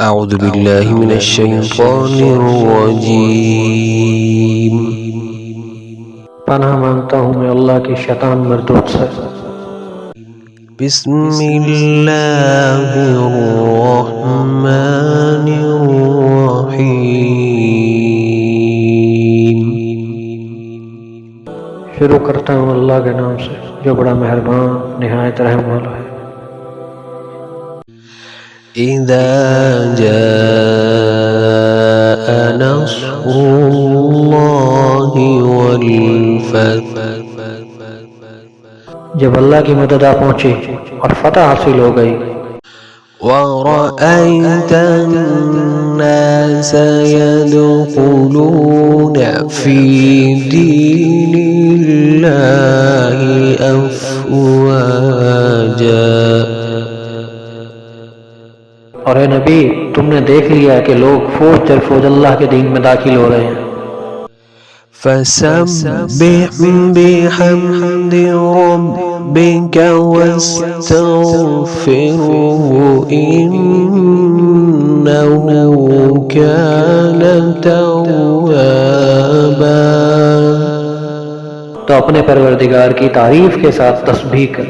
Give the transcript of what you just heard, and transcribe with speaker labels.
Speaker 1: أعوذ بالله من الشيطان الرجيم।
Speaker 2: पनाह मांगता हूँ मैं अल्लाह की शैतान मरदूद से।
Speaker 1: बिस्मिल्लाहिर्रहमानिर्रहीम।
Speaker 2: शुरू करता हूँ अल्लाह के नाम से जो बड़ा मेहरबान निहायत रहम वाला है।
Speaker 1: इज़ा जाअ नस्रुल्लाहि वल फतह।
Speaker 2: जब अल्लाह की मदद आ पहुंची और फतह हासिल हो गई।
Speaker 1: वरअयत अन्नास यदखुलून फी दीनिल्लाहि अफ़वाजा।
Speaker 2: और ए नबी, तुमने देख लिया है कि लोग फौज दर फौज अल्लाह के दीन में दाखिल हो रहे हैं।
Speaker 1: फसब्बिह बिहम्दि रब्बिक वस्तगफिरहु इन्नहु कान तव्वाबा।
Speaker 2: तो अपने परवरदिगार की तारीफ के साथ तस्बीह कर